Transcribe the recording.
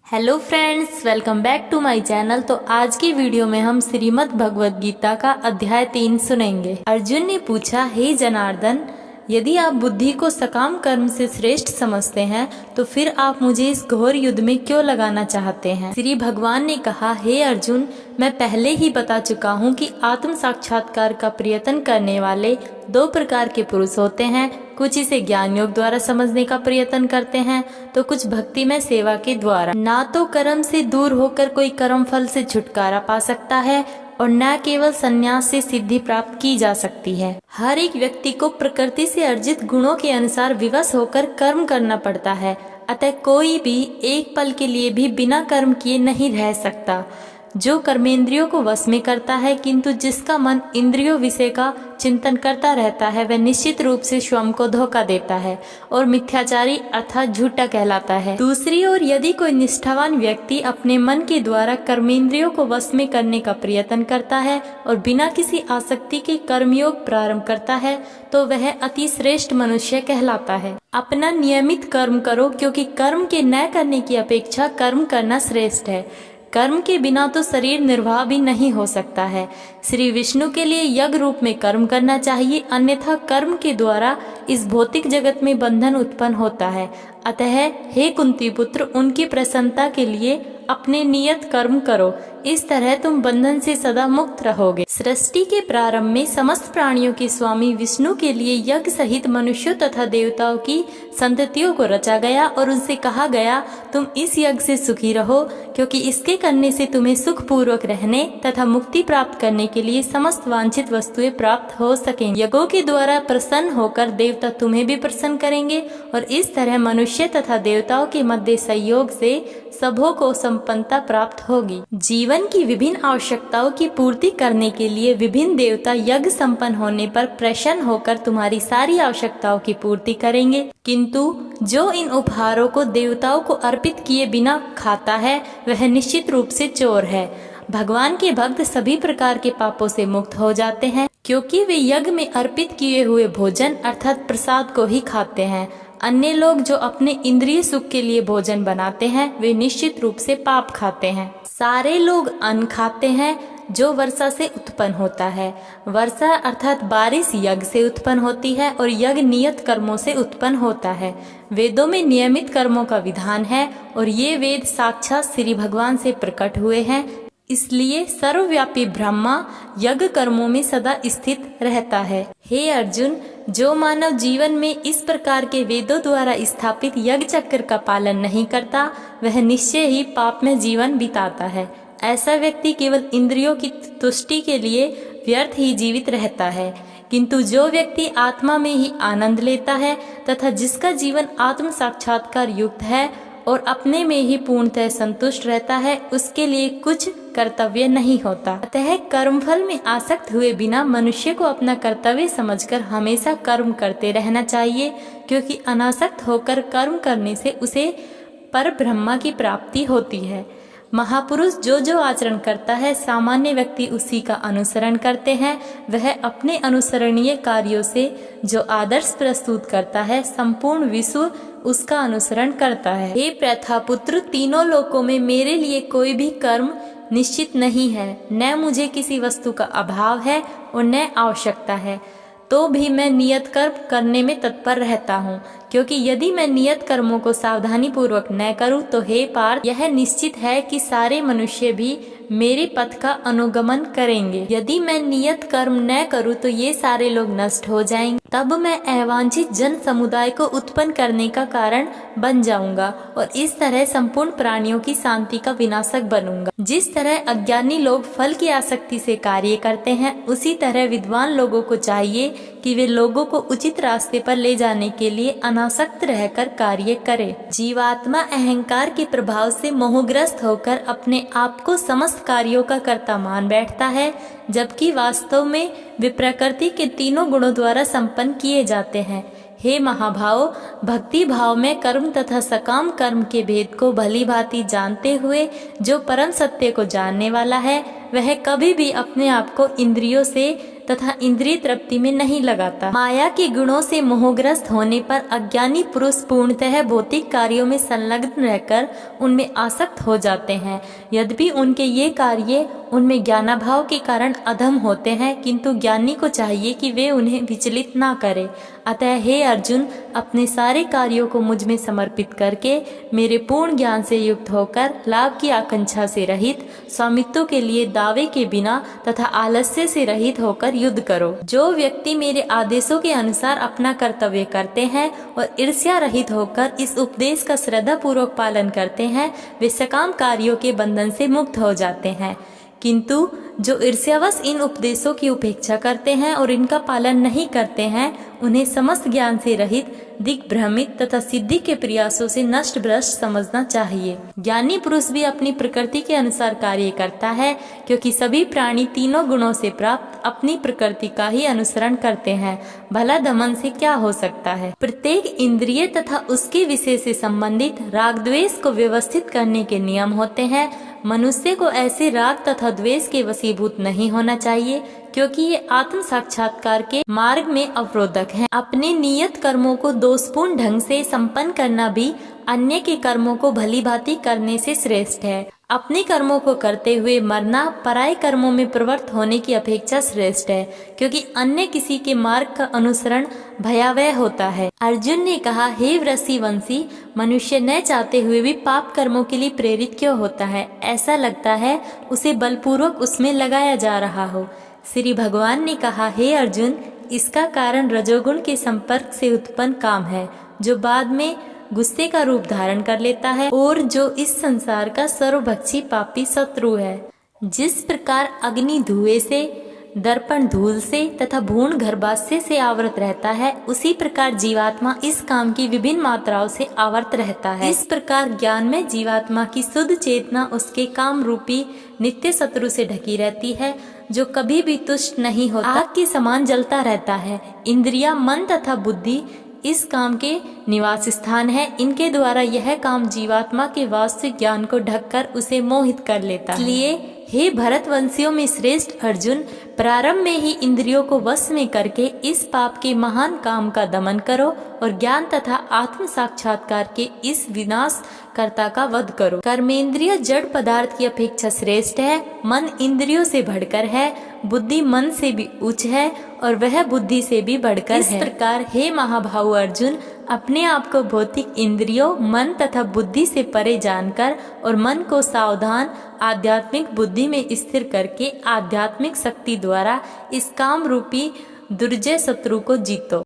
Hello friends, welcome back to my channel. तो आज की वीडियो में हम श्रीमद् भगवद गीता का अध्याय 3 सुनेंगे। अर्जुन ने पूछा, हे जनार्दन, यदि आप बुद्धि को सकाम कर्म से श्रेष्ठ समझते हैं तो फिर आप मुझे इस घोर युद्ध में क्यों लगाना चाहते हैं। श्री भगवान ने कहा, हे अर्जुन, मैं पहले ही बता चुका हूँ कि आत्म साक्षात्कार का प्रयत्न करने वाले दो प्रकार के पुरुष होते हैं। कुछ इसे ज्ञान योग द्वारा समझने का प्रयत्न करते हैं तो कुछ भक्ति में सेवा के द्वारा। ना तो कर्म से दूर होकर कोई कर्म फल से छुटकारा पा सकता है और न केवल संन्यास से सिद्धि प्राप्त की जा सकती है। हर एक व्यक्ति को प्रकृति से अर्जित गुणों के अनुसार विवश होकर कर्म करना पड़ता है। अतः कोई भी एक पल के लिए भी बिना कर्म किए नहीं रह सकता। जो कर्मेंद्रियों को वश में करता है किंतु जिसका मन इंद्रियों विषय का चिंतन करता रहता है, वह निश्चित रूप से स्वयं को धोखा देता है और मिथ्याचारी अर्थात झूठा कहलाता है। दूसरी ओर यदि कोई निष्ठावान व्यक्ति अपने मन के द्वारा कर्मेंद्रियों को वश में करने का प्रयत्न करता है और बिना किसी आसक्ति के कर्मयोग प्रारंभ करता है तो वह अति श्रेष्ठ मनुष्य कहलाता है। अपना नियमित कर्म करो, क्योंकि कर्म के न करने की अपेक्षा कर्म करना श्रेष्ठ है। कर्म के बिना तो शरीर निर्वाह भी नहीं हो सकता है। श्री विष्णु के लिए यज्ञ रूप में कर्म करना चाहिए, अन्यथा कर्म के द्वारा इस भौतिक जगत में बंधन उत्पन्न होता है। अतः हे कुंती पुत्र, उनकी प्रसन्नता के लिए अपने नियत कर्म करो, इस तरह तुम बंधन से सदा मुक्त रहोगे। सृष्टि के प्रारंभ में समस्त प्राणियों के स्वामी विष्णु के लिए यज्ञ सहित मनुष्यों तथा देवताओं की संततियों को रचा गया और उनसे कहा गया, तुम इस यज्ञ से सुखी रहो, क्योंकि इसके करने से तुम्हें सुख पूर्वक रहने तथा मुक्ति प्राप्त करने के लिए समस्त वांछित वस्तुएं प्राप्त हो सकेंगी। यज्ञों के द्वारा प्रसन्न होकर देवता तुम्हें भी प्रसन्न करेंगे और इस तरह मनुष्य तथा देवताओं के मध्य सहयोग से सबों को संपन्नता प्राप्त होगी। जीवन की विभिन्न आवश्यकताओं की पूर्ति करने के लिए विभिन्न देवता यज्ञ संपन्न होने पर प्रसन्न होकर तुम्हारी सारी आवश्यकताओं की पूर्ति करेंगे, किंतु जो इन उपहारों को देवताओं को अर्पित किए बिना खाता है वह निश्चित रूप से चोर है। भगवान के भक्त सभी प्रकार के पापों से मुक्त हो जाते हैं, क्योंकि वे यज्ञ में अर्पित किए हुए भोजन अर्थात प्रसाद को ही खाते हैं। अन्य लोग जो अपने इंद्रिय सुख के लिए भोजन बनाते हैं वे निश्चित रूप से पाप खाते हैं। सारे लोग अन्न खाते हैं जो वर्षा से उत्पन्न होता है। वर्षा अर्थात बारिश यज्ञ से उत्पन्न होती है और यज्ञ नियत कर्मों से उत्पन्न होता है। वेदों में नियमित कर्मों का विधान है और ये वेद साक्षात श्री भगवान से प्रकट हुए हैं, इसलिए सर्वव्यापी ब्रह्मा यज्ञ कर्मों में सदा स्थित रहता है। हे अर्जुन, जो मानव जीवन में इस प्रकार के वेदों द्वारा स्थापित यज्ञ चक्र का पालन नहीं करता वह निश्चय ही पाप में जीवन बिताता है। ऐसा व्यक्ति केवल इंद्रियों की तुष्टि के लिए व्यर्थ ही जीवित रहता है, किंतु जो व्यक्ति आत्मा में ही आनंद लेता है तथा जिसका जीवन आत्म साक्षात्कार युक्त है और अपने में ही पूर्णतः संतुष्ट रहता है, उसके लिए कुछ कर्तव्य नहीं होता। अतः कर्मफल में आसक्त हुए बिना मनुष्य को अपना कर्तव्य समझकर हमेशा कर्म करते रहना चाहिए, क्योंकि अनासक्त होकर कर्म करने से उसे पर ब्रह्मा की प्राप्ति होती है। महापुरुष जो जो आचरण करता है सामान्य व्यक्ति उसी का अनुसरण करते हैं। वह अपने अनुसरणीय कार्यों से जो आदर्श प्रस्तुत करता है संपूर्ण विश्व उसका अनुसरण करता है। हे प्रथापुत्र, तीनों लोकों में मेरे लिए कोई भी कर्म निश्चित नहीं है। न मुझे किसी वस्तु का अभाव है और न आवश्यकता है, तो भी मैं नियत कर्म करने में तत्पर रहता हूँ, क्योंकि यदि मैं नियत कर्मों को सावधानी पूर्वक न करूँ तो हे पार्थ, यह निश्चित है कि सारे मनुष्य भी मेरे पथ का अनुगमन करेंगे। यदि मैं नियत कर्म न करूँ तो ये सारे लोग नष्ट हो जाएंगे, तब मैं अवांछित जन समुदाय को उत्पन्न करने का कारण बन जाऊंगा और इस तरह संपूर्ण प्राणियों की शांति का विनाशक बनूंगा। जिस तरह अज्ञानी लोग फल की आसक्ति से कार्य करते हैं, उसी तरह विद्वान लोगों को चाहिए कि वे लोगों को उचित रास्ते पर ले जाने के लिए अनासक्त रहकर कार्य करें। जीवात्मा अहंकार के प्रभाव से मोहग्रस्त होकर अपने आप को समस्त कार्यों का कर्ता मान बैठता है, जबकि वास्तव में वे प्रकृति के तीनों गुणों द्वारा संपन्न किए जाते हैं। हे महाभाव, भक्ति भाव में कर्म तथा सकाम कर्म के भेद को भली भांति जानते हुए जो परम सत्य को जानने वाला है वह कभी भी अपने आप को इंद्रियों से तथा इंद्रिय तृप्ति में नहीं लगाता। माया के गुणों से मोहग्रस्त होने पर अज्ञानी पुरुष पूर्णतः भौतिक कार्यों में संलग्न रहकर उनमें आसक्त हो जाते हैं। यद्यपि उनके ये कार्य उनमें ज्ञानाभाव के कारण अधम होते हैं, किंतु ज्ञानी को चाहिए कि वे उन्हें विचलित ना करे। अतः हे अर्जुन, अपने सारे कार्यों को मुझ में समर्पित करके मेरे पूर्ण ज्ञान से युक्त होकर लाभ की आकांक्षा से रहित, स्वामित्व के लिए दावे के बिना तथा आलस्य से रहित होकर युद्ध करो। जो व्यक्ति मेरे आदेशों के अनुसार अपना कर्तव्य करते हैं और ईर्ष्या रहित होकर इस उपदेश का श्रद्धा पूर्वक पालन करते हैं, वे सकाम कार्यों के बंधन से मुक्त हो जाते हैं। किंतु जो ईर्ष्यावश इन उपदेशों की उपेक्षा करते हैं और इनका पालन नहीं करते हैं, उन्हें समस्त ज्ञान से रहित, दिग्भ्रमित तथा सिद्धि के प्रयासों से नष्ट भ्रष्ट समझना चाहिए। ज्ञानी पुरुष भी अपनी प्रकृति के अनुसार कार्य करता है, क्योंकि सभी प्राणी तीनों गुणों से प्राप्त अपनी प्रकृति का ही अनुसरण करते हैं। भला दमन से क्या हो सकता है? प्रत्येक इंद्रिय तथा उसके विषय से संबंधित राग द्वेष को व्यवस्थित करने के नियम होते हैं। मनुष्य को ऐसे राग तथा द्वेष के वशीभूत नहीं होना चाहिए, क्योंकि ये आत्म साक्षात्कार के मार्ग में अवरोधक हैं। अपने नियत कर्मों को दोषपूर्ण ढंग से संपन्न करना भी अन्य के कर्मों को भली भांति करने से श्रेष्ठ है। अपने कर्मों को करते हुए मरना पराये कर्मों में प्रवृत्त होने की अपेक्षा श्रेष्ठ है, क्योंकि अन्य किसी के मार्ग का अनुसरण भयावह होता है। अर्जुन ने कहा, हे वृषिवंशी, मनुष्य न चाहते हुए भी पाप कर्मों के लिए प्रेरित क्यों होता है? ऐसा लगता है उसे बलपूर्वक उसमें लगाया जा रहा हो। श्री भगवान ने कहा, हे अर्जुन, इसका कारण रजोगुण के संपर्क से उत्पन्न काम है, जो बाद में गुस्से का रूप धारण कर लेता है और जो इस संसार का सर्वभक्षी पापी शत्रु है। जिस प्रकार अग्नि धुएं से, दर्पण धूल से तथा भूण गर्भाशय से आवृत रहता है, उसी प्रकार जीवात्मा इस काम की विभिन्न मात्राओं से आवृत रहता है। इस प्रकार ज्ञान में जीवात्मा की शुद्ध चेतना उसके काम रूपी नित्य शत्रु से ढकी रहती है, जो कभी भी तुष्ट नहीं होता, आग के समान जलता रहता है। इंद्रिया, मन तथा बुद्धि इस काम के निवास स्थान है। इनके द्वारा यह काम जीवात्मा के वास्तविक ज्ञान को ढककर उसे मोहित कर लेता है। इसलिए हे भरतवंशियों में श्रेष्ठ अर्जुन, प्रारंभ में ही इंद्रियों को वश में करके इस पाप के महान काम का दमन करो और ज्ञान तथा आत्म साक्षात्कार के इस विनाश कर्ता का वध करो। कर्मेंद्रिय जड़ पदार्थ की अपेक्षा श्रेष्ठ है, मन इंद्रियों से बढ़कर है, बुद्धि मन से भी उच्च है और वह बुद्धि से भी बढ़कर है। इस प्रकार हे महाभाव अर्जुन, अपने आप को भौतिक इंद्रियों, मन तथा बुद्धि से परे जानकर और मन को सावधान आध्यात्मिक बुद्धि में स्थिर करके आध्यात्मिक शक्ति द्वारा इस काम रूपी दुर्जय शत्रु को जीतो।